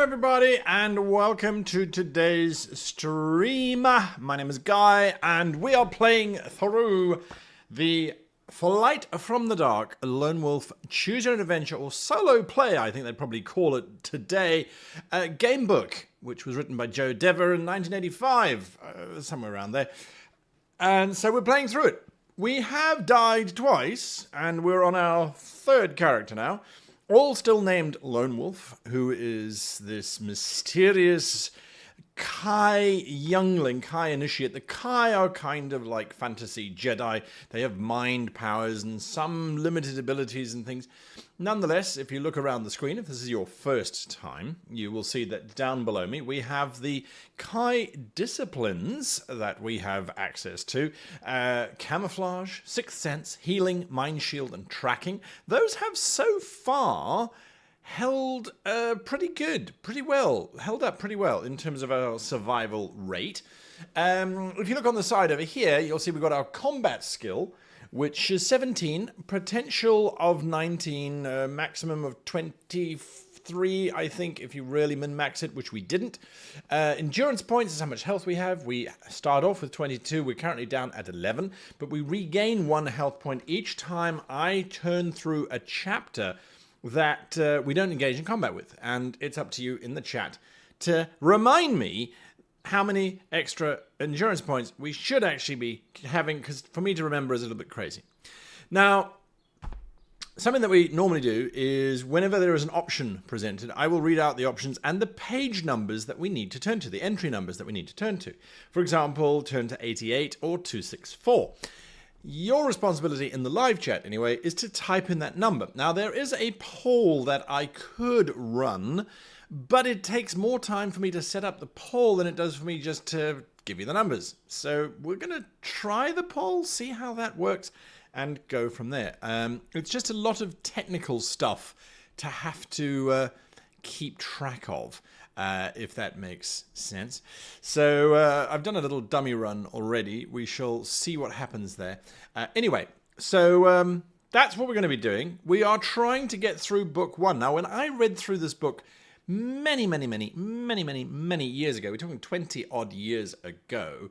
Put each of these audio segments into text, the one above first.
everybody, and welcome to today's stream. My name is Guy, and we are playing through the Flight from the Dark Lone Wolf Choose Your Own Adventure, or Solo Play, I think they'd probably call it today, game book, which was written by Joe Dever in 1985, somewhere around there. And so we're playing through it. We have died twice, and we're on our third character now. All still named Lone Wolf, who is this mysterious Kai youngling, Kai initiate. The Kai are kind of like fantasy Jedi. They have mind powers and some limited abilities and things. Nonetheless, if you look around the screen, if this is your first time, you will see that down below me we have the Kai disciplines that we have access to. Camouflage, Sixth Sense, Healing, Mind Shield, and Tracking. Those have so far held pretty up pretty well in terms of our survival rate. If you look on the side over here, you'll see we've got our combat skill, which is 17, potential of 19, maximum of 23, I think, if you really min-max it, which we didn't. Endurance points is how much health we have. We start off with 22. We're currently down at 11, but we regain 1 health point each time I turn through a chapter that we don't engage in combat with. And it's up to you in the chat to remind me how many extra endurance points we should actually be having, because for me to remember is a little bit crazy. Now, something that we normally do is whenever there is an option presented, I will read out the options and the page numbers that we need to turn to, the entry numbers that we need to turn to. For example, turn to 88 or 264. Your responsibility in the live chat, anyway, is to type in that number. Now, there is a poll that I could run, but it takes more time for me to set up the poll than it does for me just to give you the numbers. So we're going to try the poll, see how that works, and go from there. It's just a lot of technical stuff to have to keep track of. If that makes sense. So I've done a little dummy run already. We shall see what happens there. Anyway, so that's what we're going to be doing. We are trying to get through book 1. Now, when I read through this book many years ago, we're talking 20 odd years ago,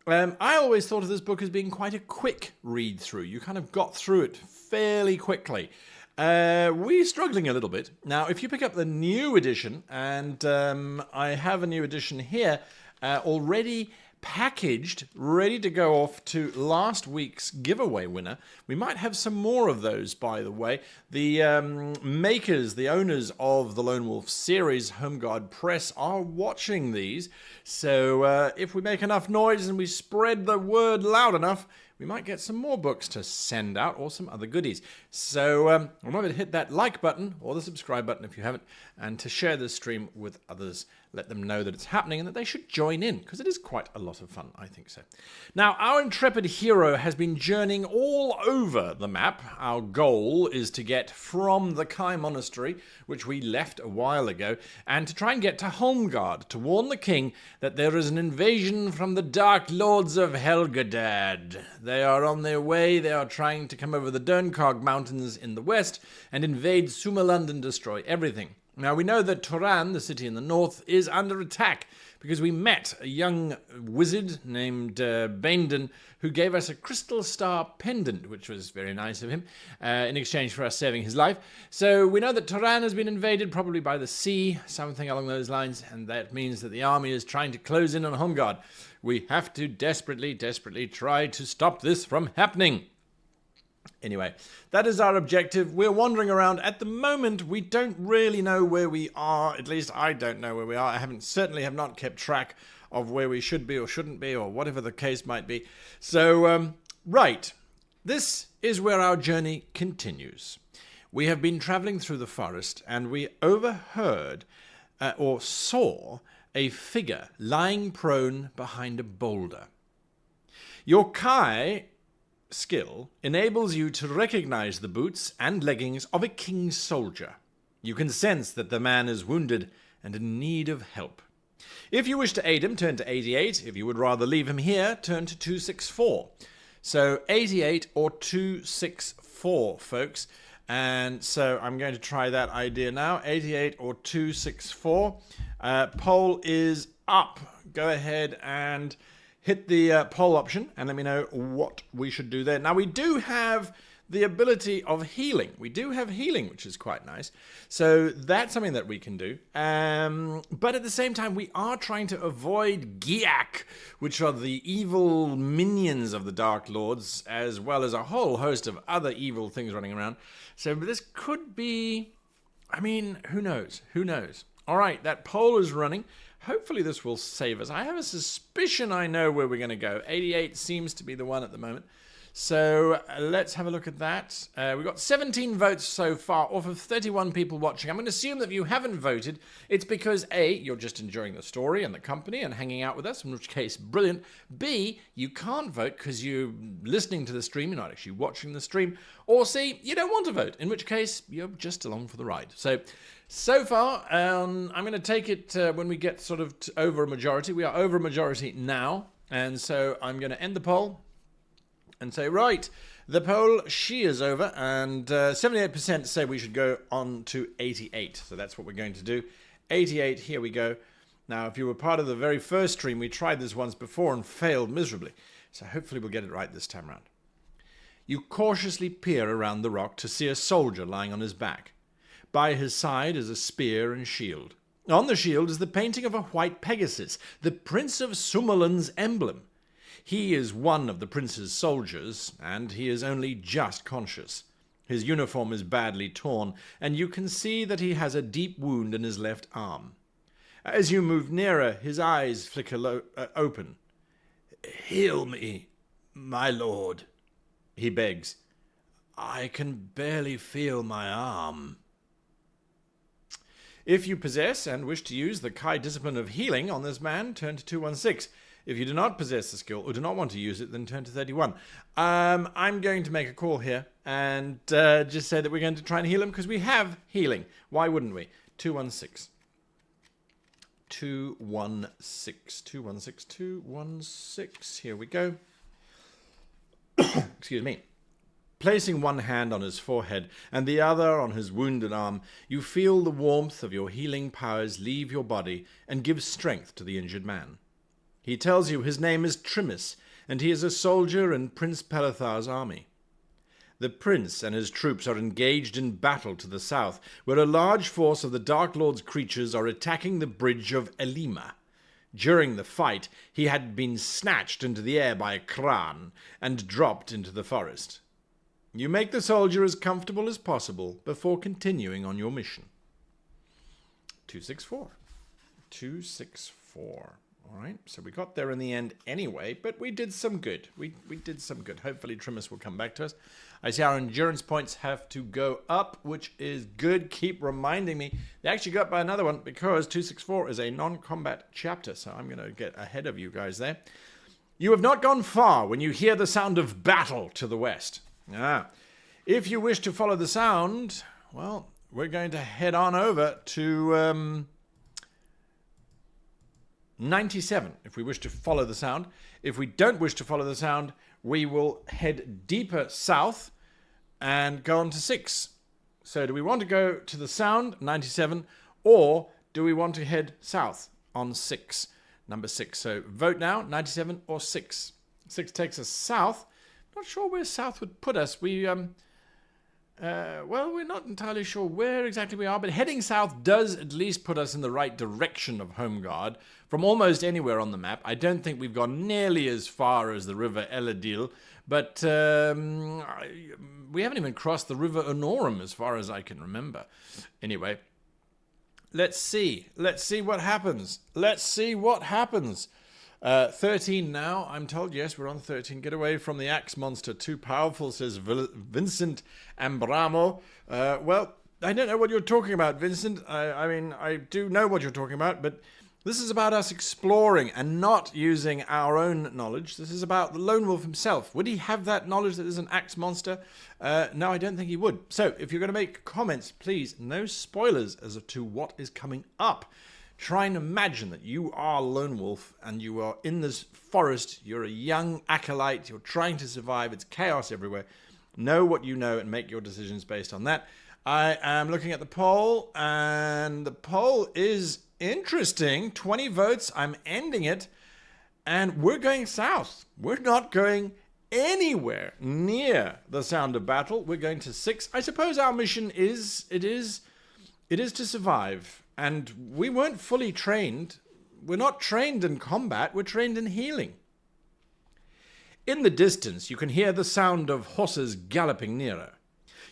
I always thought of this book as being quite a quick read through. You kind of got through it fairly quickly. We're struggling a little bit. Now, if you pick up the new edition, and I have a new edition here, already packaged, ready to go off to last week's giveaway winner. We might have some more of those, by the way. The makers, the owners of the Lone Wolf series, Home Guard Press, are watching these. So if we make enough noise and we spread the word loud enough, we might get some more books to send out or some other goodies. So remember to hit that like button or the subscribe button if you haven't, and to share this stream with others. Let them know that it's happening and that they should join in, because it is quite a lot of fun, I think so. Now, our intrepid hero has been journeying all over the map. Our goal is to get from the Kai Monastery, which we left a while ago, and to try and get to Holmgard to warn the king that there is an invasion from the Dark Lords of Helgadad. They are on their way. They are trying to come over the Dernkog Mountains in the west and invade Sumerland and destroy everything. Now, we know that Turan, the city in the north, is under attack because we met a young wizard named Baindon who gave us a crystal star pendant, which was very nice of him, in exchange for us saving his life. So we know that Turan has been invaded, probably by the sea, something along those lines, and that means that the army is trying to close in on Holmgard. We have to desperately try to stop this from happening. Anyway, that is our objective. We're wandering around. At the moment, we don't really know where we are. At least I don't know where we are. I certainly have not kept track of where we should be or shouldn't be, or whatever the case might be. So, right. This is where our journey continues. We have been traveling through the forest, and we overheard or saw a figure lying prone behind a boulder. Your Kai skill enables you to recognize the boots and leggings of a king's soldier. You can sense that the man is wounded and in need of help. If you wish to aid him, turn to 88. If you would rather leave him here, turn to 264. So 88 or 264, folks. And so I'm going to try that idea now. 88 or 264. Poll is up. Go ahead and hit the poll option and let me know what we should do there. Now, we do have the ability of healing. We do have healing, which is quite nice. So that's something that we can do. But at the same time, we are trying to avoid Giak, which are the evil minions of the Dark Lords, as well as a whole host of other evil things running around. So this could be, I mean, who knows? Who knows? All right, that poll is running. Hopefully this will save us. I have a suspicion I know where we're going to go. 88 seems to be the one at the moment. So let's have a look at that. We've got 17 votes so far off of 31 people watching. I'm going to assume that if you haven't voted, it's because A, you're just enjoying the story and the company and hanging out with us, in which case, brilliant. B, you can't vote because you're listening to the stream, you're not actually watching the stream. Or C, you don't want to vote, in which case, you're just along for the ride. So far, I'm going to take it when we get sort of over a majority. We are over a majority now. And so I'm going to end the poll and say, right, the poll shears over, and 78% say we should go on to 88. So that's what we're going to do. 88, here we go. Now, if you were part of the very first stream, we tried this once before and failed miserably. So hopefully we'll get it right this time around. You cautiously peer around the rock to see a soldier lying on his back. By his side is a spear and shield. On the shield is the painting of a white Pegasus, the Prince of Sumerland's emblem. He is one of the prince's soldiers, and he is only just conscious. His uniform is badly torn, and you can see that he has a deep wound in his left arm. As you move nearer, his eyes flicker open. "Heal me, my lord," he begs. "I can barely feel my arm." If you possess and wish to use the Kai discipline of healing on this man, turn to 216. If you do not possess the skill or do not want to use it, then turn to 31. I'm going to make a call here and just say that we're going to try and heal him because we have healing. Why wouldn't we? 216. 216. 216. 216. Here we go. Excuse me. Placing one hand on his forehead and the other on his wounded arm, you feel the warmth of your healing powers leave your body and give strength to the injured man. He tells you his name is Trimis, and he is a soldier in Prince Pelithar's army. The prince and his troops are engaged in battle to the south, where a large force of the Dark Lord's creatures are attacking the bridge of Elima. During the fight, he had been snatched into the air by a Kran and dropped into the forest. You make the soldier as comfortable as possible before continuing on your mission. 264. 264. All right, so we got there in the end anyway, but we did some good. We did some good. Hopefully Trimus will come back to us. I see our endurance points have to go up, which is good. Keep reminding me. They actually got by another one because 264 is a non-combat chapter, so I'm going to get ahead of you guys there. You have not gone far when you hear the sound of battle to the west. If you wish to follow the sound, well, we're going to head on over to 97, if we wish to follow the sound. If we don't wish to follow the sound, we will head deeper south and go on to 6. So do we want to go to the sound, 97, or do we want to head south on 6, number 6? So vote now, 97 or 6. 6 takes us south. Not sure where south would put us. Well, we're not entirely sure where exactly we are, but heading south does at least put us in the right direction of Homeguard from almost anywhere on the map. I don't think we've gone nearly as far as the River Eladil, but we haven't even crossed the River Honorum as far as I can remember. Anyway, let's see. Let's see what happens. Let's see what happens. 13 now, I'm told. Yes, we're on 13. Get away from the axe monster. Too powerful, says Vincent Ambramo. Well, I don't know what you're talking about, Vincent. I mean, I do know what you're talking about, but this is about us exploring and not using our own knowledge. This is about the Lone Wolf himself. Would he have that knowledge that there's an axe monster? No, I don't think he would. So, if you're going to make comments, please, no spoilers as to what is coming up. Try and imagine that you are Lone Wolf and you are in this forest. You're a young acolyte. You're trying to survive. It's chaos everywhere. Know what you know and make your decisions based on that. I am looking at the poll, and the poll is interesting. 20 votes. I'm ending it. And we're going south. We're not going anywhere near the sound of battle. We're going to 6. I suppose our mission is to survive. And we weren't fully trained. We're not trained in combat. We're trained in healing. In the distance, you can hear the sound of horses galloping nearer.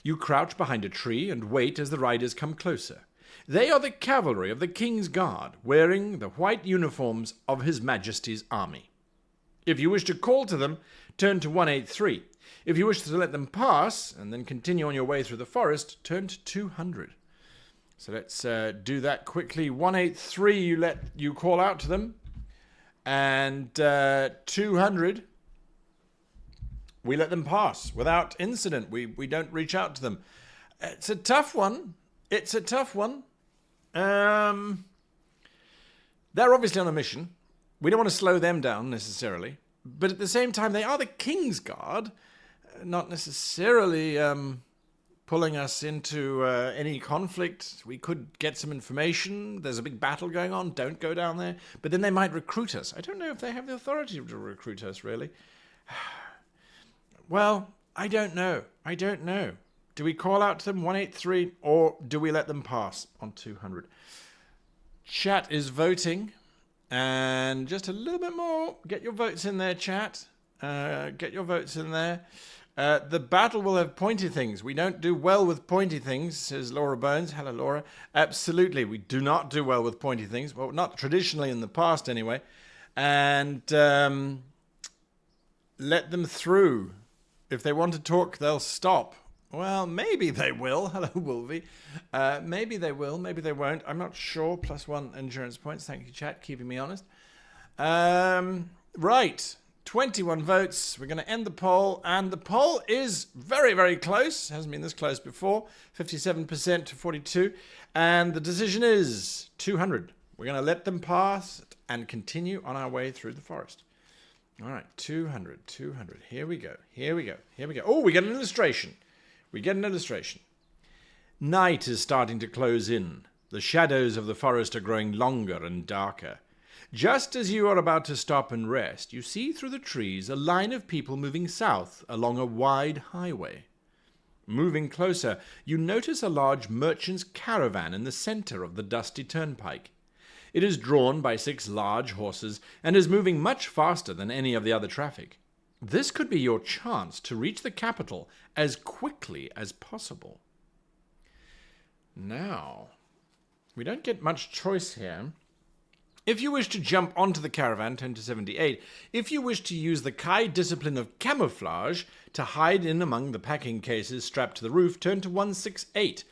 You crouch behind a tree and wait as the riders come closer. They are the cavalry of the King's Guard, wearing the white uniforms of His Majesty's army. If you wish to call to them, turn to 183. If you wish to let them pass, and then continue on your way through the forest, turn to 200. So let's do that quickly. 183, you call out to them. And 200, we let them pass without incident. We don't reach out to them. It's a tough one. They're obviously on a mission. We don't want to slow them down necessarily. But at the same time, they are the King's Guard, not necessarily pulling us into any conflict. We could get some information. There's a big battle going on. Don't go down there. But then they might recruit us. I don't know if they have the authority to recruit us, really. Well, I don't know. Do we call out to them, 183, or do we let them pass on 200? Chat is voting, and just a little bit more. Get your votes in there, chat. Get your votes in there. The battle will have pointy things. We don't do well with pointy things, says Laura Bones. Hello, Laura. Absolutely, we do not do well with pointy things. Well, not traditionally in the past, anyway. And let them through. If they want to talk, they'll stop. Well, maybe they will. Hello, Wolvie. Maybe they will. Maybe they won't. I'm not sure. +1 endurance points. Thank you, chat. Keeping me honest. Right. 21 votes. We're going to end the poll. And the poll is very, very close. Hasn't been this close before. 57% to 42. And the decision is 200. We're going to let them pass and continue on our way through the forest. All right. 200. Here we go. Oh, we get an illustration. Night is starting to close in. The shadows of the forest are growing longer and darker. Just as you are about to stop and rest, you see through the trees a line of people moving south along a wide highway. Moving closer, you notice a large merchant's caravan in the center of the dusty turnpike. It is drawn by 6 large horses and is moving much faster than any of the other traffic. This could be your chance to reach the capital as quickly as possible. Now, we don't get much choice here. If you wish to jump onto the caravan, turn to 78. If you wish to use the Kai discipline of camouflage to hide in among the packing cases strapped to the roof, turn to 168.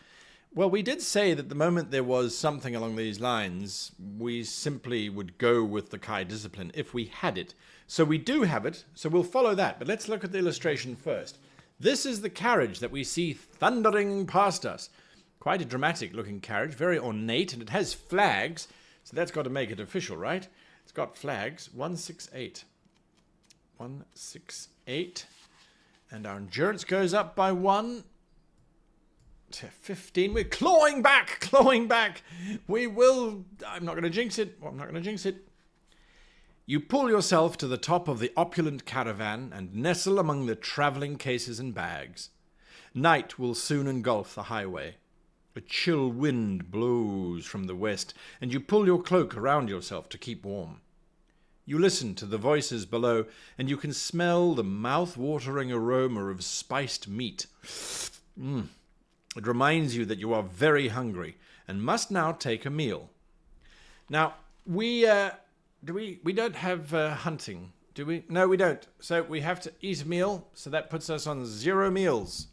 Well, we did say that the moment there was something along these lines, we simply would go with the Kai discipline if we had it. So we do have it, so we'll follow that. But let's look at the illustration first. This is the carriage that we see thundering past us. Quite a dramatic looking carriage, very ornate, and it has flags. So that's got to make it official, right? It's got flags. 168. 168. And our endurance goes up by 1 to 15. We're clawing back. We will. I'm not going to jinx it. You pull yourself to the top of the opulent caravan and nestle among the traveling cases and bags. Night will soon engulf the highway. A chill wind blows from the west, and you pull your cloak around yourself to keep warm. You listen to the voices below, and you can smell the mouth-watering aroma of spiced meat. It reminds you that you are very hungry and must now take a meal. Now, we don't have hunting, do we? No, we don't. So we have to eat a meal, so that puts us on 0 meals.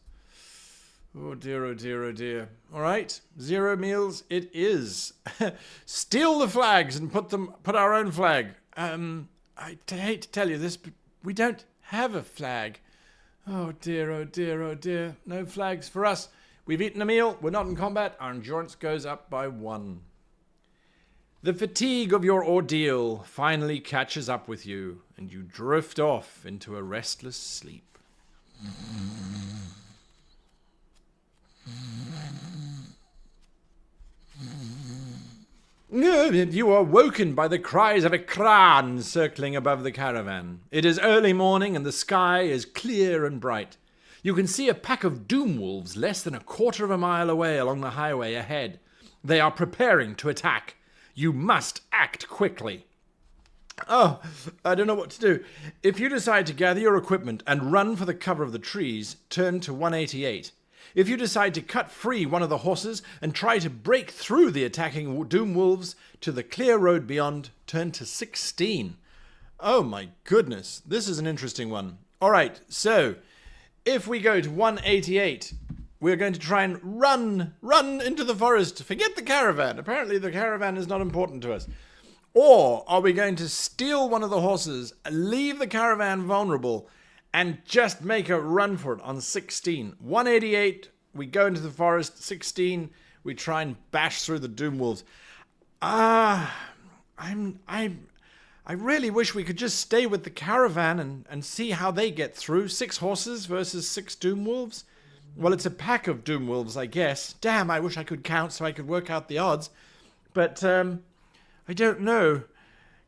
Oh dear, oh dear, oh dear. All right, 0 meals it is. Steal the flags and put our own flag. I hate to tell you this, but we don't have a flag. Oh dear, oh dear, oh dear. No flags for us. We've eaten a meal. We're not in combat. Our endurance goes up by 1. The fatigue of your ordeal finally catches up with you, and you drift off into a restless sleep. You are woken by the cries of a crane circling above the caravan. It is early morning and the sky is clear and bright. You can see a pack of doom wolves less than a quarter of a mile away along the highway ahead. They are preparing to attack. You must act quickly. Oh, I don't know what to do. If you decide to gather your equipment and run for the cover of the trees, turn to 188. If you decide to cut free one of the horses and try to break through the attacking doom wolves to the clear road beyond, turn to 16. Oh my goodness, this is an interesting one. All right, so if we go to 188, we're going to try and run into the forest. Forget the caravan. Apparently the caravan is not important to us. Or are we going to steal one of the horses, leave the caravan vulnerable, and just make a run for it on 16? 188, we go into the forest. 16, we try and bash through the doom wolves. I really wish we could just stay with the caravan and see how they get through. 6 horses versus 6 doom wolves. Well, it's a pack of doom wolves, I guess. Damn, I wish I could count so I could work out the odds. But I don't know.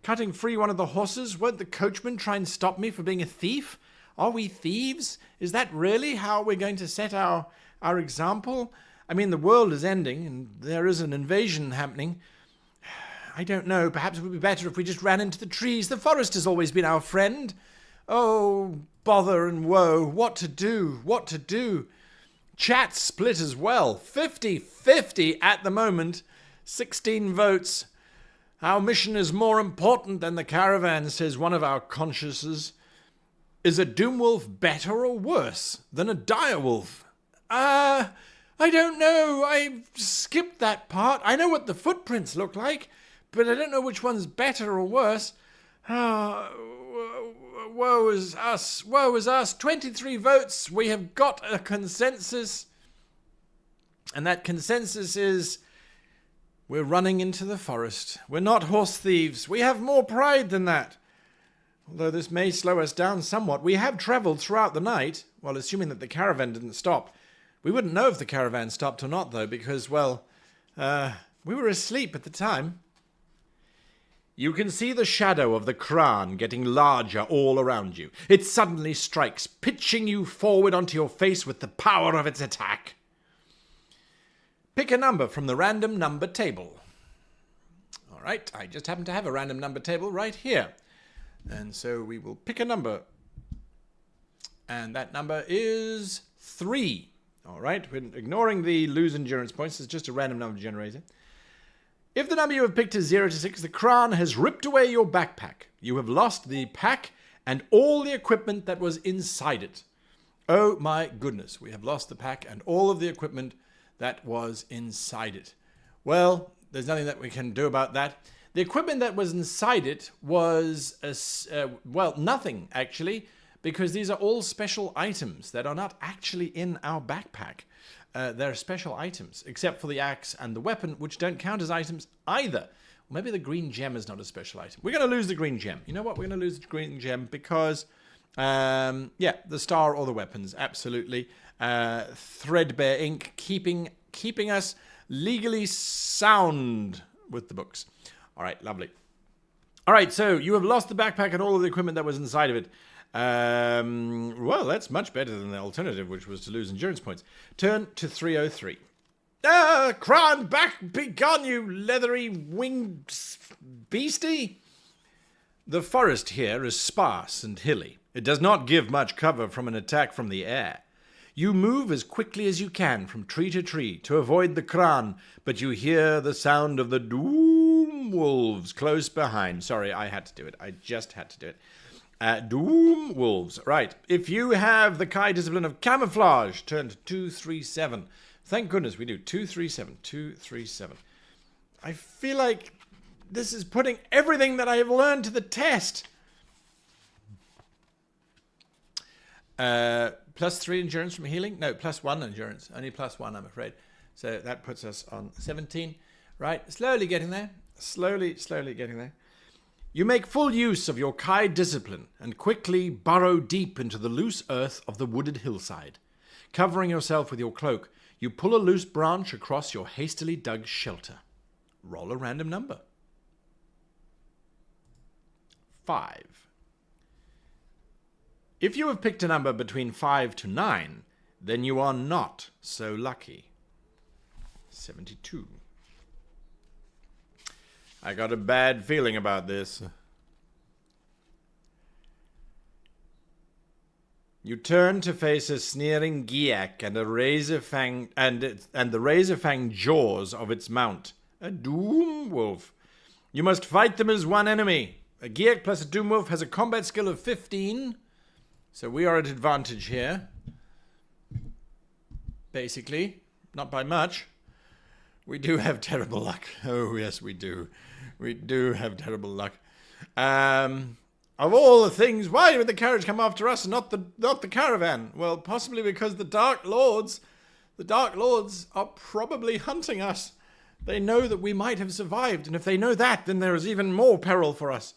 Cutting free one of the horses? Won't the coachman try and stop me for being a thief? Are we thieves? Is that really how we're going to set our example? I mean, the world is ending and there is an invasion happening. I don't know. Perhaps it would be better if we just ran into the trees. The forest has always been our friend. Oh, bother and woe. What to do? What to do? Chat split as well. 50-50 at the moment. 16 votes. Our mission is more important than the caravan, says one of our consciences. Is a doom wolf better or worse than a dire wolf? I don't know. I skipped that part. I know what the footprints look like, but I don't know which one's better or worse. Woe is us. Woe is us. 23 votes. We have got a consensus. And that consensus is we're running into the forest. We're not horse thieves. We have more pride than that. Although this may slow us down somewhat. We have travelled throughout the night. Well, assuming that the caravan didn't stop. We wouldn't know if the caravan stopped or not, though, because, well, we were asleep at the time. You can see the shadow of the crane getting larger all around you. It suddenly strikes, pitching you forward onto your face with the power of its attack. Pick a number from the random number table. All right, I just happen to have a random number table right here. And so we will pick a number. And that number is 3. All right, we're ignoring the lose endurance points. It's just a random number generator. If the number you have picked is 0 to 6, the crane has ripped away your backpack. You have lost the pack and all the equipment that was inside it. Oh my goodness, we have lost the pack and all of the equipment that was inside it. Well, there's nothing that we can do about that. The equipment that was inside it was, well, nothing actually, because these are all special items that are not actually in our backpack. They're special items, except for the axe and the weapon, which don't count as items either. Maybe the green gem is not a special item. We're going to lose the green gem. You know what? We're going to lose the green gem because, yeah, the star or the weapons, absolutely. Threadbare ink, keeping us legally sound with the books. All right, lovely. All right, so you have lost the backpack and all of the equipment that was inside of it. Well, that's much better than the alternative, which was to lose endurance points. Turn to 303. Crane, back, be gone, you leathery winged beastie. The forest here is sparse and hilly. It does not give much cover from an attack from the air. You move as quickly as you can from tree to tree to avoid the crane, but you hear the sound of the doom wolves close behind. Sorry, I had to do it. I just had to do it. Doom wolves. Right. If you have the Kai discipline of camouflage, turn to 237. Thank goodness we do. 237. 237. I feel like this is putting everything that I have learned to the test. +3 endurance from healing. No, +1 endurance. Only +1, I'm afraid. So that puts us on 17. Right. Slowly getting there. Slowly getting there. You make full use of your Kai discipline and quickly burrow deep into the loose earth of the wooded hillside. Covering yourself with your cloak, you pull a loose branch across your hastily dug shelter. roll a random number. 5. If you have picked a number between 5 to 9, then you are not so lucky. 72. I got a bad feeling about this. You turn to face a sneering Giak and a razor-fang and the razor-fang jaws of its mount, a doom wolf. You must fight them as one enemy. A Giak plus a doom wolf has a combat skill of 15, so we are at advantage here. Basically, not by much. We do have terrible luck. Oh yes, we do. We do have terrible luck. Of all the things, why would the carriage come after us and not the caravan? Well, possibly because the Dark Lords are probably hunting us. They know that we might have survived, and if they know that, then there is even more peril for us.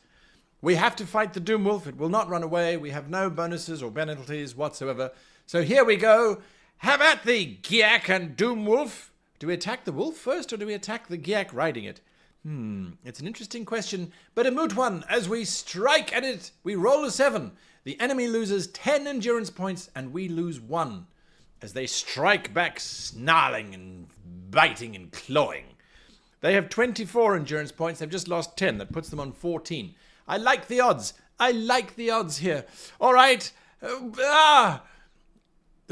We have to fight the Doom Wolf. It will not run away. We have no bonuses or penalties whatsoever. So here we go. Have at thee, Giak and Doom Wolf. Do we attack the wolf first, or do we attack the Giak riding it? It's an interesting question, but a moot one. As we strike at it, we roll a 7. The enemy loses 10 endurance points, and we lose 1. As they strike back, snarling and biting and clawing. They have 24 endurance points. They've just lost 10. That puts them on 14. I like the odds. I like the odds here. All right. The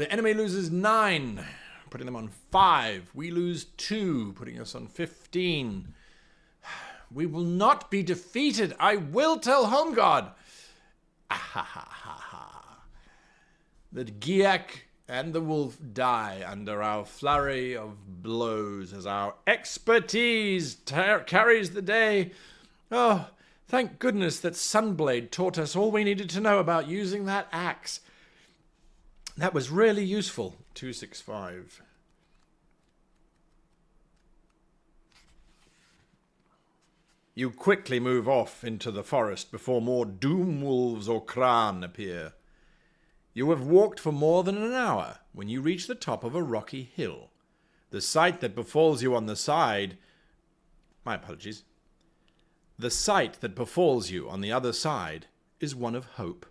enemy loses 9, putting them on 5. We lose 2, putting us on 15. We will not be defeated. I will tell Homeguard. The Giak and the wolf die under our flurry of blows as our expertise carries the day. Oh, thank goodness that Sunblade taught us all we needed to know about using that axe. That was really useful. 265. You quickly move off into the forest before more doom wolves or Kran appear. You have walked for more than an hour when you reach the top of a rocky hill. The sight that befalls you on the side... My apologies. The sight that befalls you on the other side is one of hope.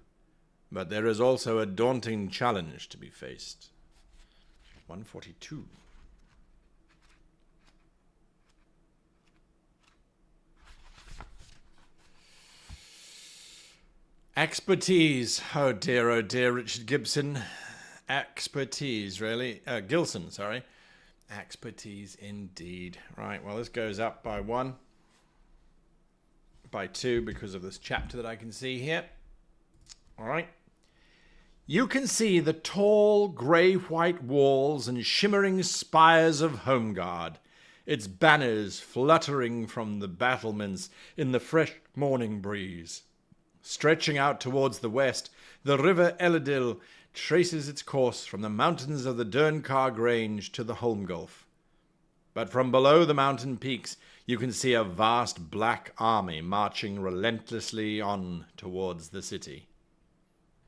But there is also a daunting challenge to be faced. 142. Expertise. Oh dear, Richard Gibson. Expertise, really. Gilson, sorry. Expertise indeed. Right, well, this goes up by 1. By 2 because of this chapter that I can see here. All right. You can see the tall, grey-white walls and shimmering spires of Homeguard, its banners fluttering from the battlements in the fresh morning breeze. Stretching out towards the west, the river Elidil traces its course from the mountains of the Dernkarg Range to the Holm Gulf. But from below the mountain peaks, you can see a vast black army marching relentlessly on towards the city.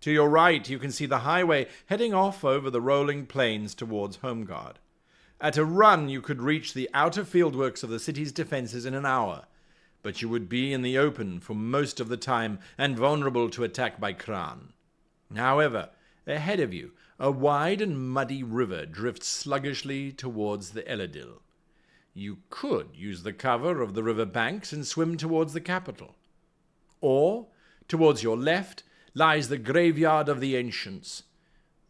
To your right, you can see the highway heading off over the rolling plains towards Homeguard. At a run, you could reach the outer fieldworks of the city's defenses in an hour, but you would be in the open for most of the time and vulnerable to attack by Kran. However, ahead of you, a wide and muddy river drifts sluggishly towards the Elidil. You could use the cover of the river banks and swim towards the capital. Or, towards your left, lies the graveyard of the ancients.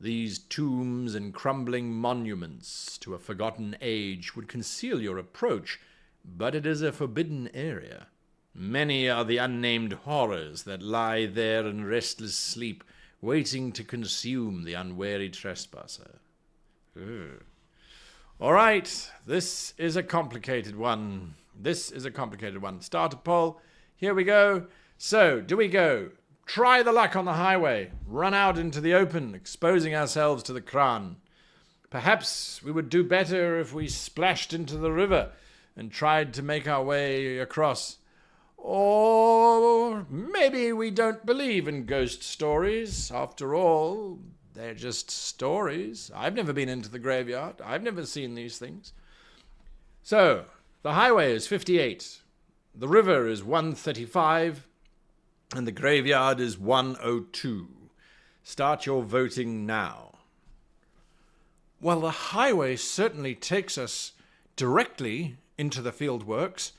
These tombs and crumbling monuments to a forgotten age would conceal your approach, but it is a forbidden area. Many are the unnamed horrors that lie there in restless sleep, waiting to consume the unwary trespasser. All right, this is a complicated one. Start a poll. Here we go. So, do we go? Try the luck on the highway. Run out into the open, exposing ourselves to the Kran. Perhaps we would do better if we splashed into the river and tried to make our way across. Or maybe we don't believe in ghost stories. After all, they're just stories. I've never been into the graveyard. I've never seen these things. So, The highway is 58. The river is 135. And the graveyard is 102. Start your voting now. Well, the highway certainly takes us directly into the fieldworks.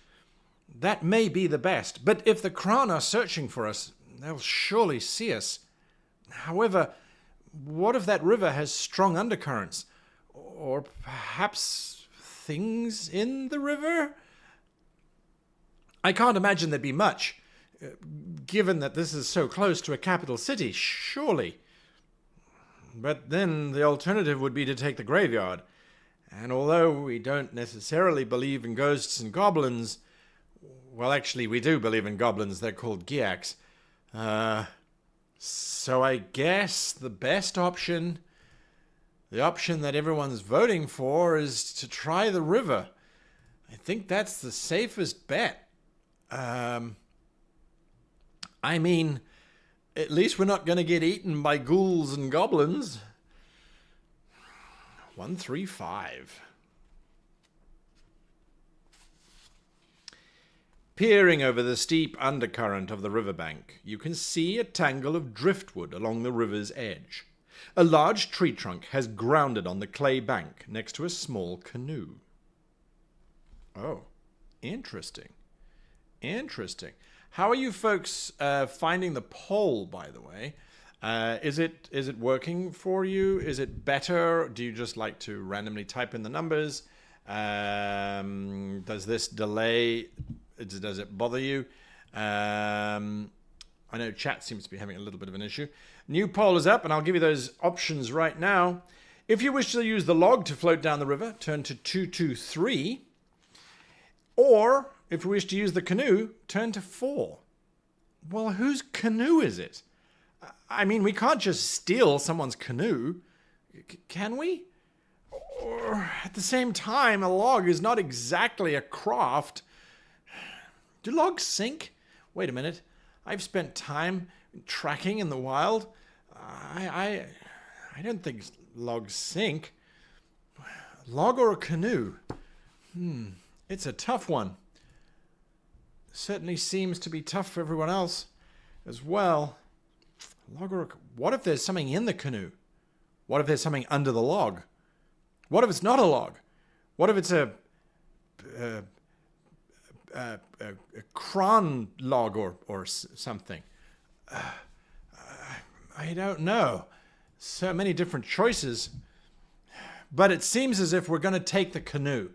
That may be the best, but if the Kron are searching for us, they'll surely see us. However, what if that river has strong undercurrents? Or perhaps things in the river? I can't imagine there'd be much, given that this is so close to a capital city, surely. But then the alternative would be to take the graveyard. And although we don't necessarily believe in ghosts and goblins, well, actually, we do believe in goblins. They're called Giaks. So I guess the best option, the option that everyone's voting for, is to try the river. I think that's the safest bet. I mean, at least we're not going to get eaten by ghouls and goblins. 135. Peering over the steep undercurrent of the riverbank, you can see a tangle of driftwood along the river's edge. A large tree trunk has grounded on the clay bank next to a small canoe. Oh, interesting. Interesting. How are you folks finding the poll, by the way? Is it working for you? Is it better? Do you just like to randomly type in the numbers? Does this delay? Does it bother you? I know chat seems to be having a little bit of an issue. New poll is up, and I'll give you those options right now. If you wish to use the log to float down the river, turn to 223. Or, if you wish to use the canoe, turn to 4. Well, whose canoe is it? I mean, we can't just steal someone's canoe, can we? Or, at the same time, a log is not exactly a craft. Do logs sink? Wait a minute. I've spent time tracking in the wild. I don't think logs sink. Log or a canoe? It's a tough one. Certainly seems to be tough for everyone else as well. Log or what if there's something in the canoe? What if there's something under the log? What if it's not a log? What if it's a cron log or something? I don't know. So many different choices. But it seems as if we're going to take the canoe.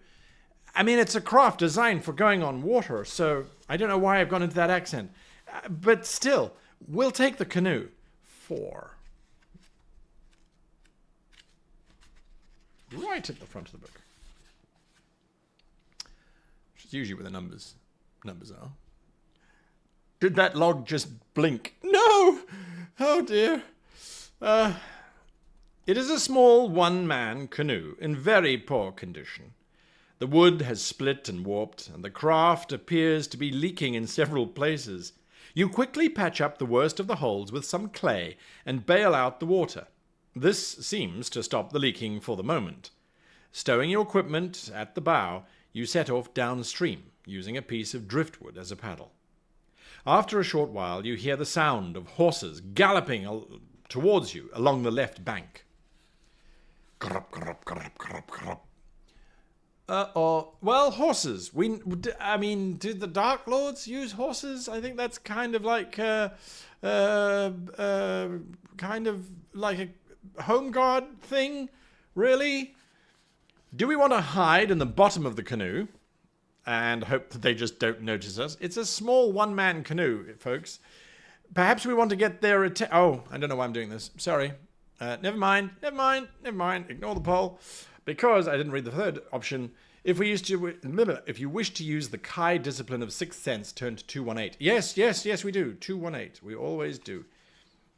I mean, it's a craft designed for going on water, so I don't know why I've gone into that accent. But still, we'll take the canoe. 4. Right at the front of the book. Which is usually where the numbers are. Did that log just blink? No! Oh dear. It is a small one-man canoe in very poor condition. The wood has split and warped, and the craft appears to be leaking in several places. You quickly patch up the worst of the holes with some clay and bail out the water. This seems to stop the leaking for the moment. Stowing your equipment at the bow, you set off downstream, using a piece of driftwood as a paddle. After a short while, you hear the sound of horses galloping towards you along the left bank. Grop, grop, grop, grop, grop. Well, horses. I mean, did the Dark Lords use horses? I think that's kind of like a home guard thing, really. Do we want to hide in the bottom of the canoe and hope that they just don't notice us? It's a small one-man canoe, folks. Perhaps we want to get their attention. Oh, I don't know why I'm doing this. Sorry. Never mind. Ignore the poll. Because I didn't read the third option, if you wish to use the Kai discipline of Sixth Sense, turn to 218. Yes, we do. 218. We always do.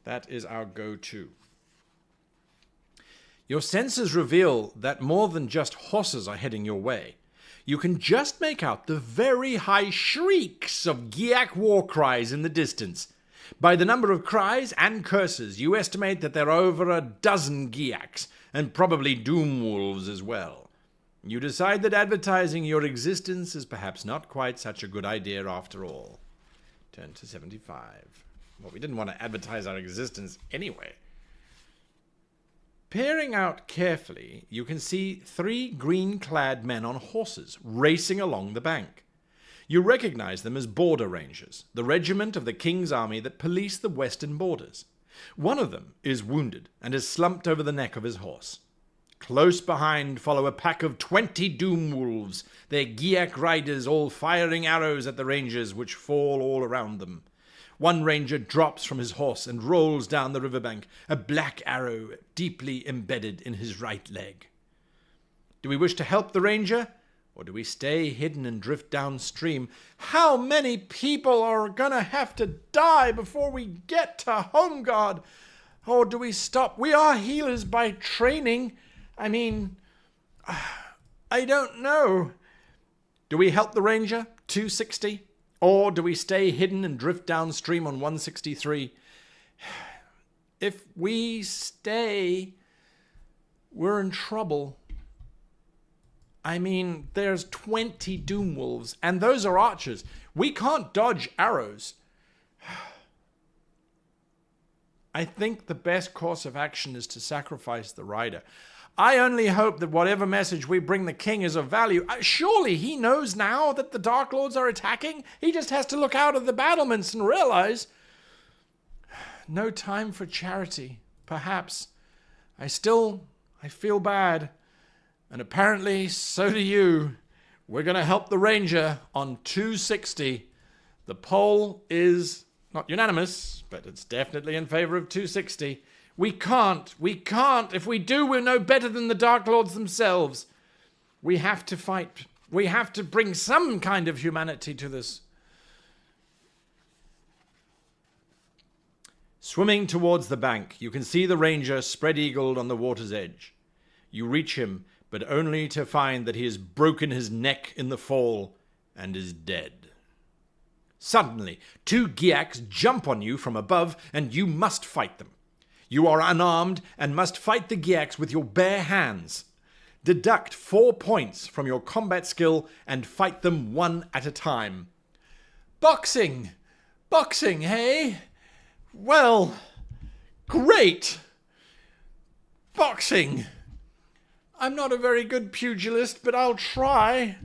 That is our go-to. Your senses reveal that more than just horses are heading your way. You can just make out the very high shrieks of Giak war cries in the distance. By the number of cries and curses, you estimate that there are over a dozen Giaks, and probably doom wolves as well. You decide that advertising your existence is perhaps not quite such a good idea after all. Turn to 75. Well, we didn't want to advertise our existence anyway. Peering out carefully, you can see 3 green-clad men on horses racing along the bank. You recognize them as border rangers, the regiment of the King's army that police the western borders. One of them is wounded and is slumped over the neck of his horse. Close behind follow a pack of 20 doom wolves, their Giak riders all firing arrows at the rangers which fall all around them. One ranger drops from his horse and rolls down the riverbank, a black arrow deeply embedded in his right leg. Do we wish to help the ranger? Or do we stay hidden and drift downstream? How many people are gonna have to die before we get to Homeguard? Or do we stop? We are healers by training. I mean, I don't know. Do we help the ranger? 260? Or do we stay hidden and drift downstream on 163? If we stay, we're in trouble. I mean, there's 20 doom wolves, and those are archers. We can't dodge arrows. I think the best course of action is to sacrifice the rider. I only hope that whatever message we bring the king is of value. Surely he knows now that the Dark Lords are attacking. He just has to look out of the battlements and realize... No time for charity, perhaps. I feel bad. And apparently, so do you. We're going to help the ranger on 260. The poll is not unanimous, but it's definitely in favor of 260. We can't. If we do, we're no better than the Dark Lords themselves. We have to fight. We have to bring some kind of humanity to this. Swimming towards the bank, you can see the ranger spread-eagled on the water's edge. You reach him, but only to find that he has broken his neck in the fall and is dead. Suddenly, 2 Giaks jump on you from above, and you must fight them. You are unarmed and must fight the Giaks with your bare hands. Deduct 4 points from your combat skill and fight them one at a time. Boxing! Boxing, hey? Well, great! Boxing! I'm not a very good pugilist, but I'll try.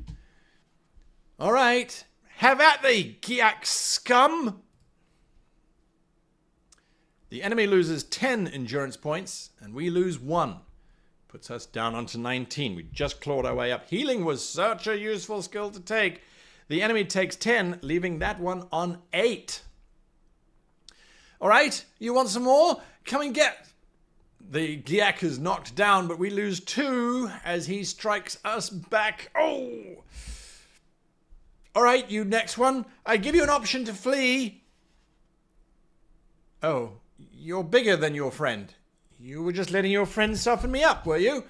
All right, have at thee, Giak scum! The enemy loses 10 endurance points, and we lose 1. Puts us down onto 19. We just clawed our way up. Healing was such a useful skill to take. The enemy takes 10, leaving that one on 8. All right, you want some more? Come and get... The Giak is knocked down, but we lose 2 as he strikes us back. Oh! All right, you next one. I give you an option to flee. Oh, you're bigger than your friend. You were just letting your friend soften me up, were you?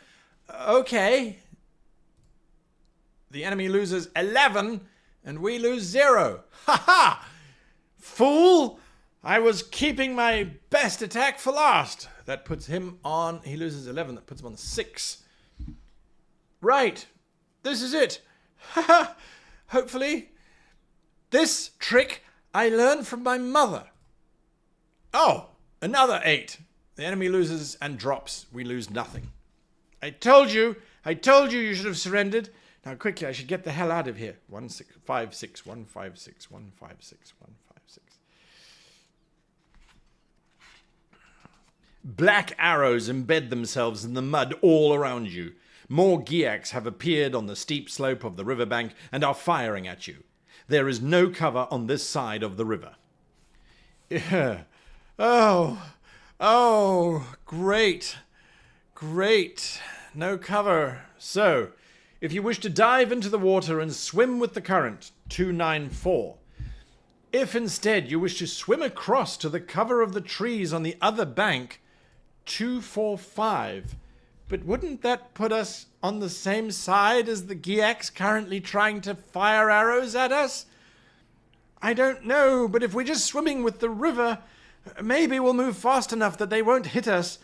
Okay. The enemy loses 11, and we lose 0. Ha ha! Fool! I was keeping my best attack for last. That puts him on... He loses 11. That puts him on 6. Right. This is it. Ha ha! Hopefully. This trick I learned from my mother. Oh, another 8. The enemy loses and drops. We lose nothing. I told you you should have surrendered. Now quickly, I should get the hell out of here. 156, 156, 156, 156. Black arrows embed themselves in the mud all around you. More Giaks have appeared on the steep slope of the riverbank and are firing at you. There is no cover on this side of the river. Yeah. Oh, great. No cover. So, if you wish to dive into the water and swim with the current, 294. If instead you wish to swim across to the cover of the trees on the other bank, 245. But wouldn't that put us on the same side as the Giaks currently trying to fire arrows at us? I don't know, but if we're just swimming with the river, maybe we'll move fast enough that they won't hit us.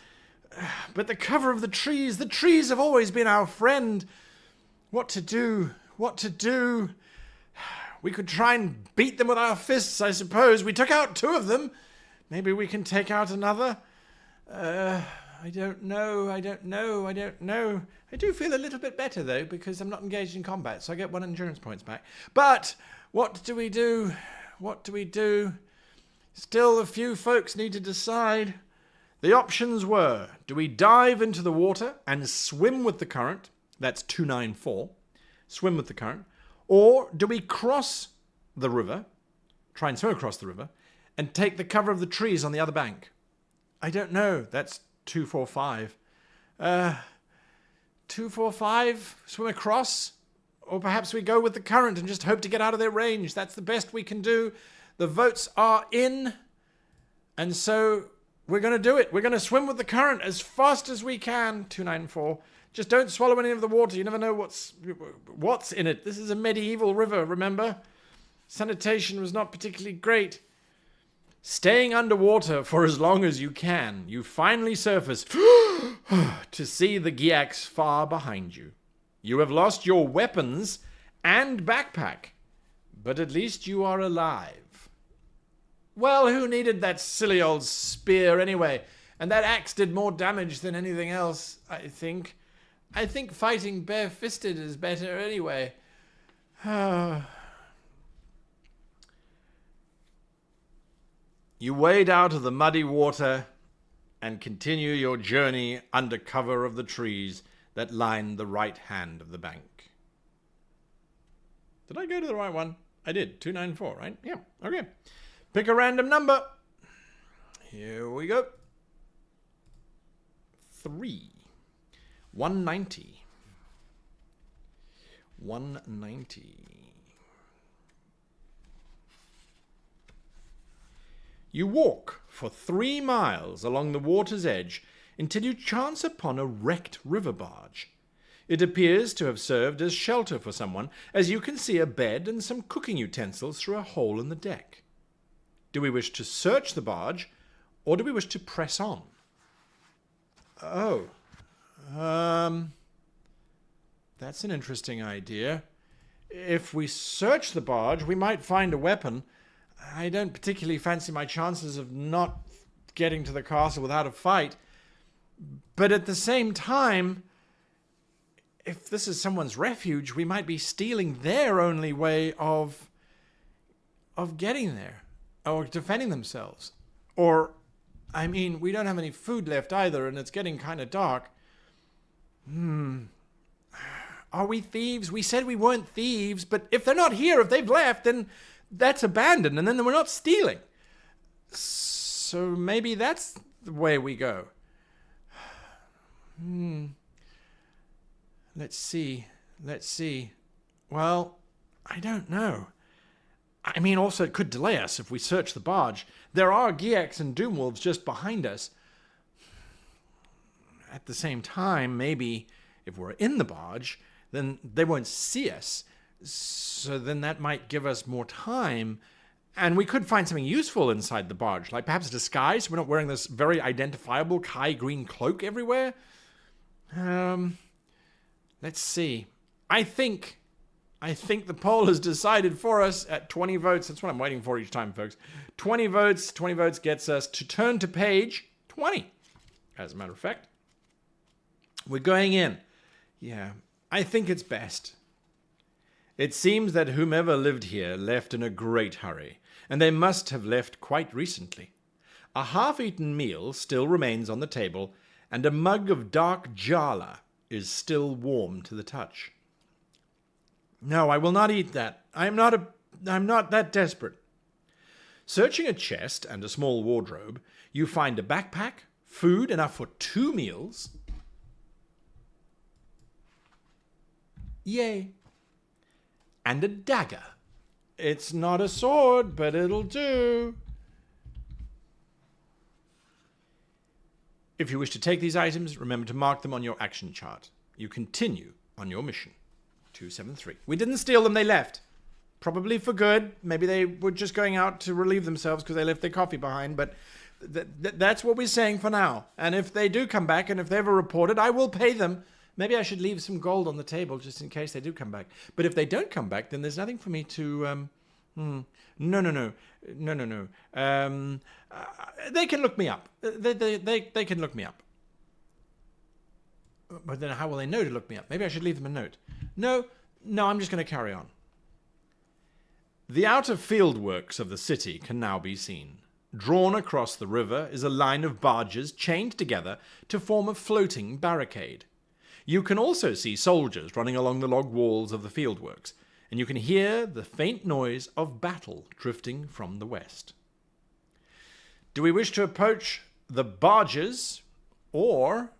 But the cover of the trees have always been our friend. What to do? What to do? We could try and beat them with our fists, I suppose. We took out 2 of them. Maybe we can take out another. I don't know. I do feel a little bit better, though, because I'm not engaged in combat, so I get 1 endurance points back. But what do we do? What do we do? Still, a few folks need to decide. The options were, do we dive into the water and swim with the current? That's 294. Swim with the current. Or do we cross the river, try and swim across the river, and take the cover of the trees on the other bank? I don't know. That's 245. 245, swim across? Or perhaps we go with the current and just hope to get out of their range. That's the best we can do. The votes are in. And so we're going to do it. We're going to swim with the current as fast as we can. 294. Just don't swallow any of the water. You never know what's in it. This is a medieval river, remember? Sanitation was not particularly great. Staying underwater for as long as you can, you finally surface to see the Giacs far behind you. You have lost your weapons and backpack, but at least you are alive. Well, who needed that silly old spear anyway? And that axe did more damage than anything else, I think. I think fighting bare-fisted is better anyway. You wade out of the muddy water and continue your journey under cover of the trees that line the right hand of the bank. Did I go to the right one? I did. 294, right? Yeah, okay. Pick a random number. Here we go. 3. 190. 190. You walk for 3 miles along the water's edge until you chance upon a wrecked river barge. It appears to have served as shelter for someone, as you can see a bed and some cooking utensils through a hole in the deck. Do we wish to search the barge, or do we wish to press on? Oh. That's an interesting idea. If we search the barge, we might find a weapon. I don't particularly fancy my chances of not getting to the castle without a fight. But at the same time, if this is someone's refuge, we might be stealing their only way of getting there, or defending themselves. Or, I mean, we don't have any food left either, and it's getting kind of dark. Are we thieves? We said we weren't thieves, but if they're not here, if they've left, then that's abandoned, and then we're not stealing. So maybe that's the way we go. Let's see. Well, I don't know. I mean, also it could delay us if we search the barge. There are Giacs and Doomwolves just behind us. At the same time, maybe if we're in the barge, then they won't see us. So then that might give us more time. And we could find something useful inside the barge, like perhaps a disguise. We're not wearing this very identifiable Kai green cloak everywhere. Let's see. I think the poll has decided for us at 20 votes. That's what I'm waiting for each time, folks. 20 votes. 20 votes gets us to turn to page 20, as a matter of fact. We're going in. Yeah, I think it's best. It seems that whomever lived here left in a great hurry, and they must have left quite recently. A half-eaten meal still remains on the table, and a mug of dark jala is still warm to the touch. No, I will not eat that. I'm not that desperate. Searching a chest and a small wardrobe, you find a backpack, food enough for 2 meals. Yay. And a dagger. It's not a sword, but it'll do. If you wish to take these items, remember to mark them on your action chart. You continue on your mission. 273. We didn't steal them, they left. Probably for good. Maybe they were just going out to relieve themselves because they left their coffee behind, but that's what we're saying for now. And if they do come back, and if they ever report it, I will pay them. Maybe I should leave some gold on the table just in case they do come back. But if they don't come back, then there's nothing for me to... No. They can look me up. They can look me up. But then how will they know to look me up? Maybe I should leave them a note. No, I'm just going to carry on. The outer fieldworks of the city can now be seen. Drawn across the river is a line of barges chained together to form a floating barricade. You can also see soldiers running along the log walls of the fieldworks, and you can hear the faint noise of battle drifting from the west. Do we wish to approach the barges, or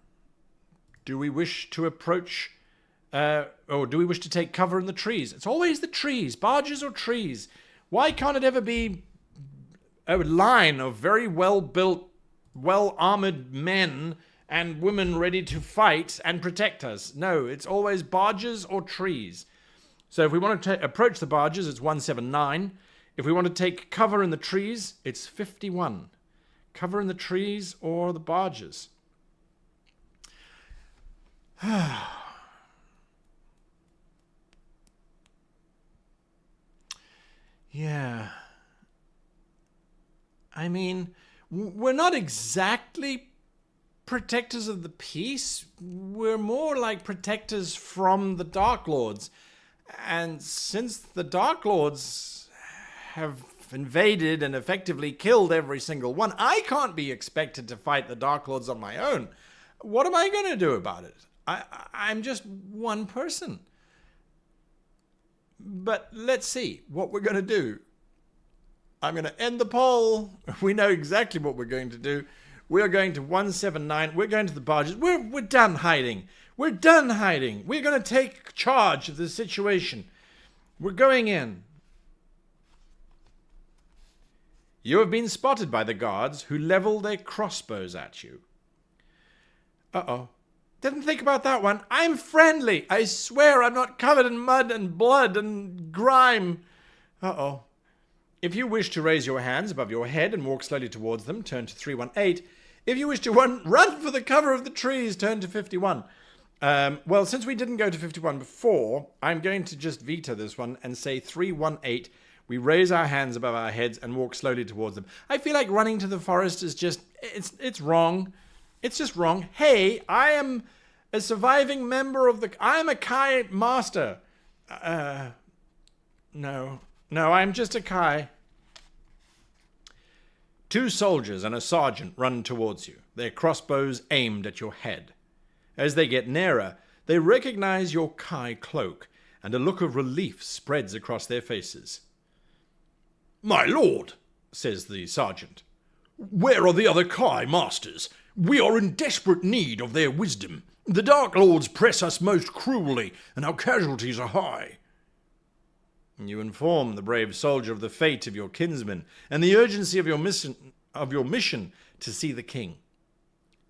do we wish to approach, or do we wish to take cover in the trees? It's always the trees, barges or trees. Why can't it ever be a line of very well-built, well-armored men and women ready to fight and protect us? No, it's always barges or trees. So if we want to approach the barges, it's 179. If we want to take cover in the trees, it's 51. Cover in the trees or the barges. Yeah. I mean, we're not exactly protectors of the peace. We're more like protectors from the Dark Lords. And since the Dark Lords have invaded and effectively killed every single one, I can't be expected to fight the Dark Lords on my own. What am I going to do about it? I'm just one person. But let's see what we're going to do. I'm going to end the poll. We know exactly what we're going to do. We're going to 179. We're going to the barges. We're done hiding. We're done hiding. We're going to take charge of the situation. We're going in. You have been spotted by the guards who level their crossbows at you. Uh-oh. Didn't think about that one. I'm friendly. I swear I'm not covered in mud and blood and grime. Uh-oh. If you wish to raise your hands above your head and walk slowly towards them, turn to 318. If you wish to run for the cover of the trees, turn to 51. Well, since we didn't go to 51 before, I'm going to just veto this one and say 318. We raise our hands above our heads and walk slowly towards them. I feel like running to the forest is just, it's wrong. It's just wrong. Hey, I am a surviving member of I'm a Kai master. No, I'm just a Kai. 2 soldiers and a sergeant run towards you, their crossbows aimed at your head. As they get nearer, they recognize your Kai cloak, and a look of relief spreads across their faces. "My lord," says the sergeant, "where are the other Kai masters? We are in desperate need of their wisdom. The Dark Lords press us most cruelly, and our casualties are high." You inform the brave soldier of the fate of your kinsmen and the urgency of your mission to see the king.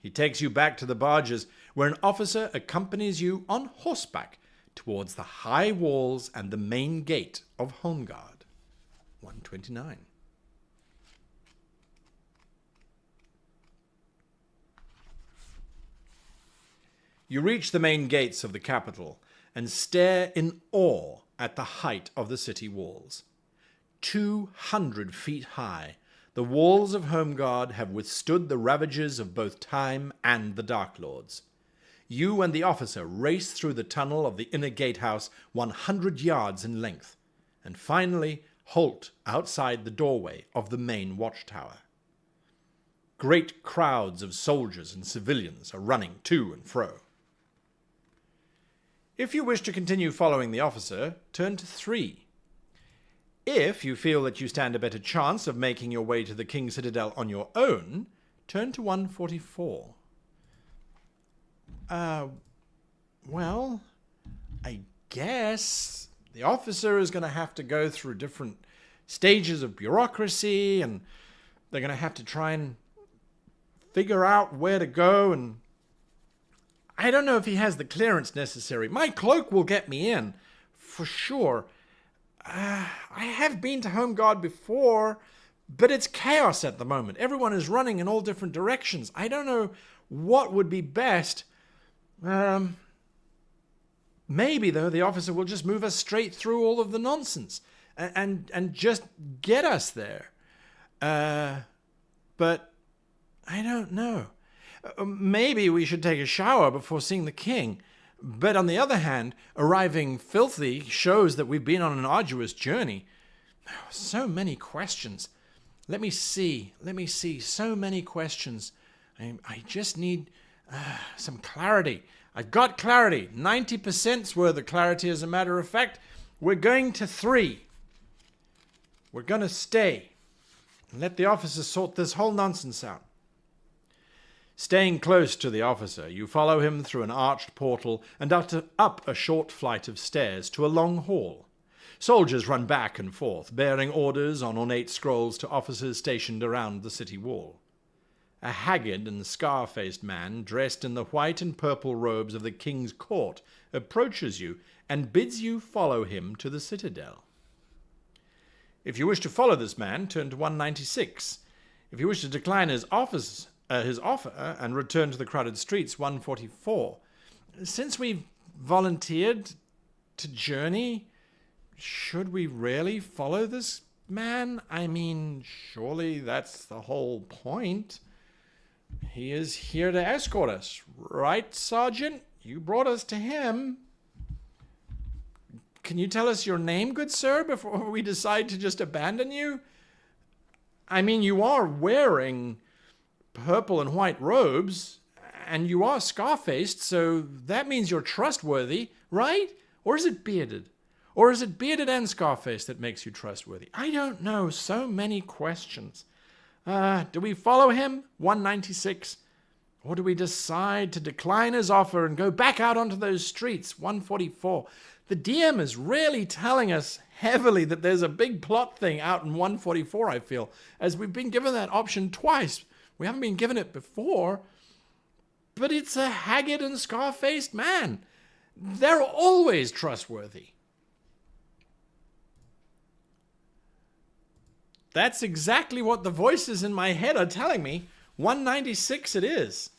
He takes you back to the barges, where an officer accompanies you on horseback towards the high walls and the main gate of Homeguard. 129. You reach the main gates of the capital and stare in awe at the height of the city walls. 200 feet high, the walls of Homeguard have withstood the ravages of both time and the Dark Lords. You and the officer race through the tunnel of the inner gatehouse 100 yards in length, and finally halt outside the doorway of the main watchtower. Great crowds of soldiers and civilians are running to and fro. If you wish to continue following the officer, turn to 3. If you feel that you stand a better chance of making your way to the King's Citadel on your own, turn to 144. Well, I guess the officer is going to have to go through different stages of bureaucracy, and they're going to have to try and figure out where to go, and I don't know if he has the clearance necessary. My cloak will get me in, for sure. I have been to Homeguard before, but it's chaos at the moment. Everyone is running in all different directions. I don't know what would be best. Maybe, though, the officer will just move us straight through all of the nonsense and just get us there. But I don't know. Maybe we should take a shower before seeing the king. But on the other hand, arriving filthy shows that we've been on an arduous journey. So many questions. Let me see. So many questions. I just need some clarity. I've got clarity. 90%'s worth of clarity, as a matter of fact. We're going to 3. We're going to stay and let the officer sort this whole nonsense out. Staying close to the officer, you follow him through an arched portal and up a short flight of stairs to a long hall. Soldiers run back and forth, bearing orders on ornate scrolls to officers stationed around the city wall. A haggard and scar-faced man, dressed in the white and purple robes of the king's court, approaches you and bids you follow him to the citadel. If you wish to follow this man, turn to 196. If you wish to decline his offer and return to the crowded streets, 144. Since we've volunteered to journey, should we really follow this man? I mean, surely that's the whole point. He is here to escort us, right, Sergeant? You brought us to him. Can you tell us your name, good sir, before we decide to just abandon you? I mean, you are wearing purple and white robes, and you are scar-faced, so that means you're trustworthy, right? Or is it bearded? Or is it bearded and scar-faced that makes you trustworthy? I don't know. So many questions. Do we follow him, 196? Or do we decide to decline his offer and go back out onto those streets, 144? The DM is really telling us heavily that there's a big plot thing out in 144, I feel, as we've been given that option twice. We haven't been given it before, but it's a haggard and scar-faced man. They're always trustworthy. That's exactly what the voices in my head are telling me. 196 it is.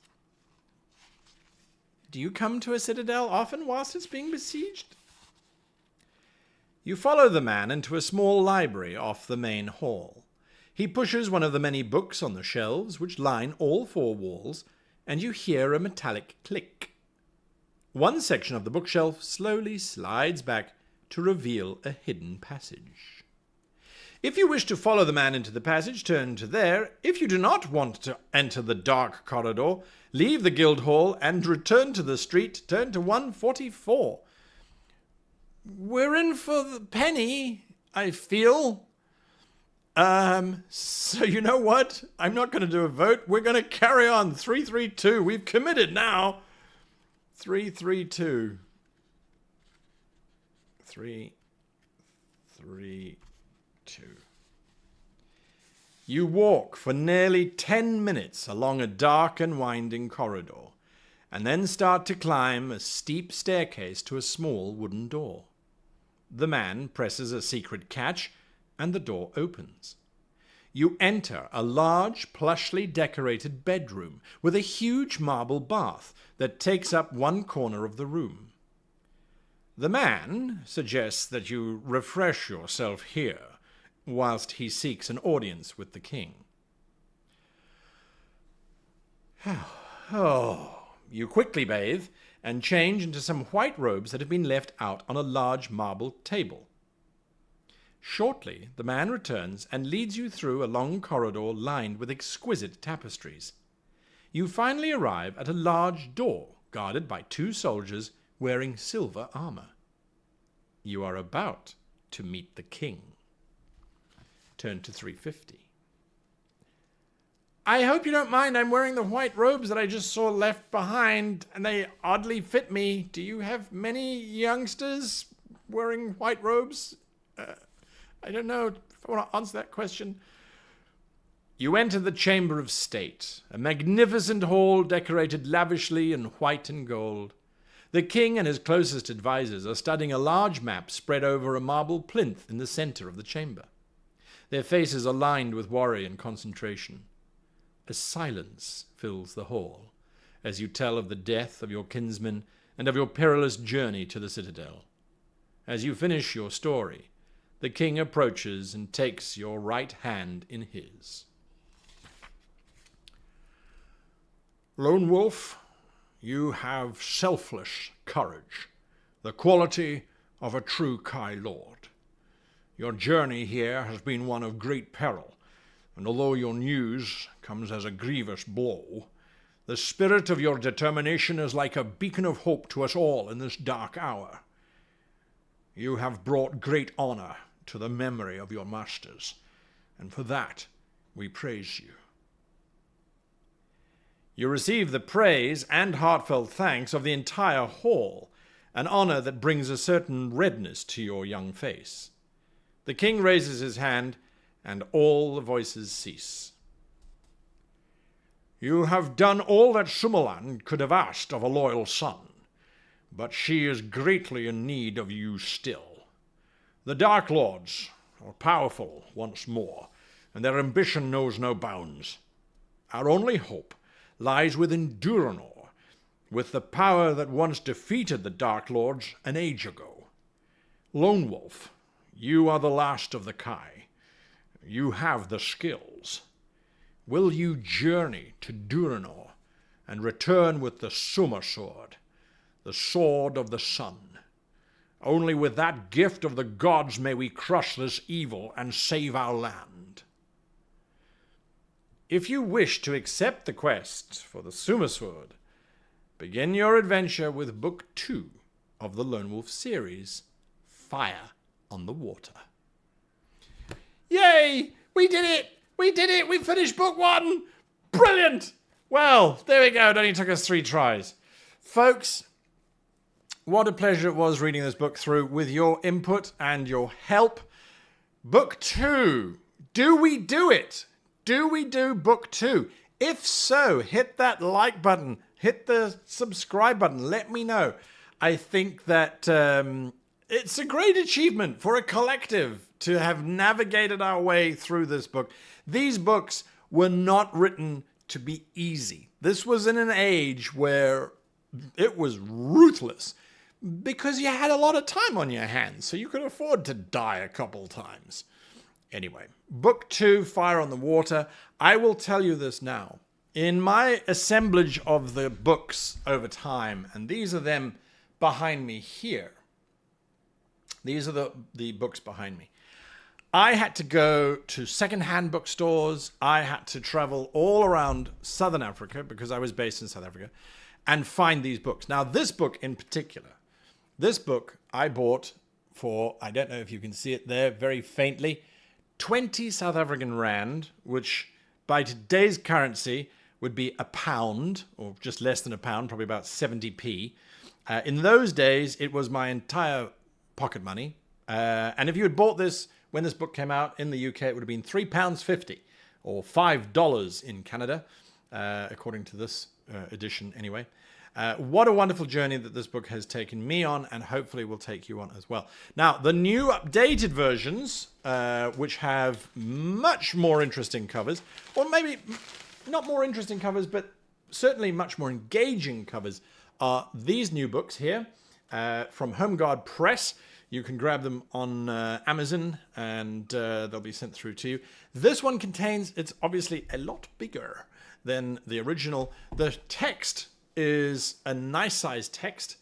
Do you come to a citadel often whilst it's being besieged? You follow the man into a small library off the main hall. He pushes one of the many books on the shelves which line all 4 walls, and you hear a metallic click. One section of the bookshelf slowly slides back to reveal a hidden passage. If you wish to follow the man into the passage, turn to there. If you do not want to enter the dark corridor, leave the guild hall and return to the street. Turn to 144. We're in for the penny, I feel. So you know what? I'm not going to do a vote. We're going to carry on. 332. We've committed now. 332. 332. You walk for nearly 10 minutes along a dark and winding corridor, and then start to climb a steep staircase to a small wooden door. The man presses a secret catch, and the door opens. You enter a large, plushly decorated bedroom with a huge marble bath that takes up one corner of the room. The man suggests that you refresh yourself here, whilst he seeks an audience with the king. You quickly bathe and change into some white robes that have been left out on a large marble table. Shortly, the man returns and leads you through a long corridor lined with exquisite tapestries. You finally arrive at a large door guarded by 2 soldiers wearing silver armor. You are about to meet the king. Turn to 350. I hope you don't mind. I'm wearing the white robes that I just saw left behind, and they oddly fit me. Do you have many youngsters wearing white robes? I don't know if I want to answer that question. You enter the Chamber of State, a magnificent hall decorated lavishly in white and gold. The king and his closest advisors are studying a large map spread over a marble plinth in the center of the chamber. Their faces are lined with worry and concentration. A silence fills the hall as you tell of the death of your kinsman and of your perilous journey to the citadel. As you finish your story, the king approaches and takes your right hand in his. Lone Wolf, you have selfless courage, the quality of a true Kai Lord. Your journey here has been one of great peril, and although your news comes as a grievous blow, the spirit of your determination is like a beacon of hope to us all in this dark hour. You have brought great honor to the memory of your masters, and for that we praise you. You receive the praise and heartfelt thanks of the entire hall, an honor that brings a certain redness to your young face. The king raises his hand, and all the voices cease. You have done all that Sumalan could have asked of a loyal son, but she is greatly in need of you still. The Dark Lords are powerful once more, and their ambition knows no bounds. Our only hope lies within Duranor, with the power that once defeated the Dark Lords an age ago. Lone Wolf, you are the last of the Kai. You have the skills. Will you journey to Duranor and return with the Summer Sword, the sword of the sun? Only with that gift of the gods may we crush this evil and save our land. If you wish to accept the quest for the Summer Sword, begin your adventure with Book 2 of the Lone Wolf series, Fire on the Water. Yay! We did it! We did it! We finished Book 1! Brilliant! Well, there we go. It only took us 3 tries. Folks, what a pleasure it was reading this book through with your input and your help. Book 2. Do we do it? Do we do Book 2? If so, hit that like button. Hit the subscribe button. Let me know. I think that it's a great achievement for a collective to have navigated our way through this book. These books were not written to be easy. This was in an age where it was ruthless because you had a lot of time on your hands, so you could afford to die a couple times. Anyway, Book 2, Fire on the Water. I will tell you this now. In my assemblage of the books over time, and these are them behind me here. These are the books behind me. I had to go to secondhand bookstores. I had to travel all around Southern Africa because I was based in South Africa and find these books. Now, this book in particular, this book I bought for, I don't know if you can see it there very faintly, 20 South African Rand, which by today's currency would be £1 or just less than £1, probably about 70p. In those days, it was my entire pocket money. And if you had bought this when this book came out in the UK, it would have been £3.50 or $5 in Canada, according to this edition anyway. What a wonderful journey that this book has taken me on, and hopefully will take you on as well. Now, the new updated versions, which have much more interesting covers, or maybe not more interesting covers, but certainly much more engaging covers, are these new books here from Home Guard Press. You can grab them on Amazon, and they'll be sent through to you. This one contains, it's obviously a lot bigger than the original. The text is a nice sized text.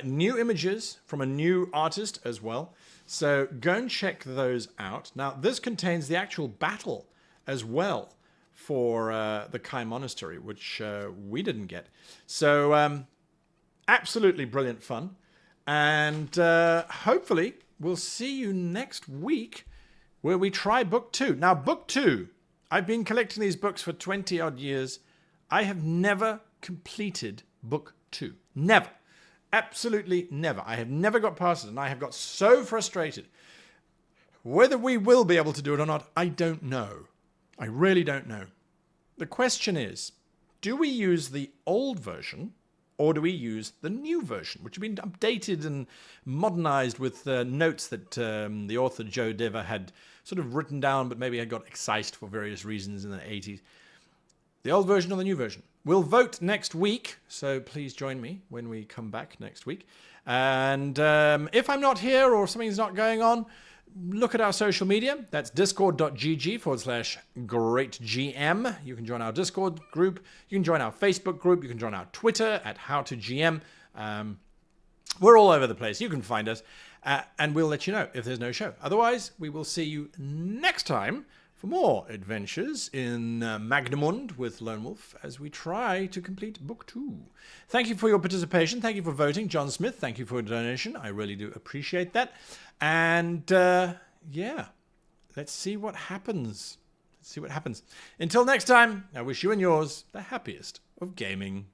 New images from a new artist as well. So go and check those out. Now, this contains the actual battle as well for the Kai Monastery, which we didn't get. So absolutely brilliant fun. And hopefully we'll see you next week where we try Book 2. Now, Book 2, I've been collecting these books for 20 odd years. I have never completed Book 2. Never. Absolutely never. I have never got past it, and I have got so frustrated. Whether we will be able to do it or not, I don't know. I really don't know. The question is, do we use the old version or do we use the new version, which have been updated and modernized with notes that the author Joe Dever had sort of written down, but maybe had got excised for various reasons in the 80s? The old version or the new version? We'll vote next week, so please join me when we come back next week. And if I'm not here or something's not going on, look at our social media. That's discord.gg/greatgm. You can join our Discord group. You can join our Facebook group. You can join our Twitter at HowToGM. We're all over the place. You can find us. And we'll let you know if there's no show. Otherwise, we will see you next time for more adventures in Magnamund with Lone Wolf as we try to complete Book 2. Thank you for your participation. Thank you for voting. John Smith, thank you for a donation. I really do appreciate that. And yeah, let's see what happens. Until next time, I wish you and yours the happiest of gaming.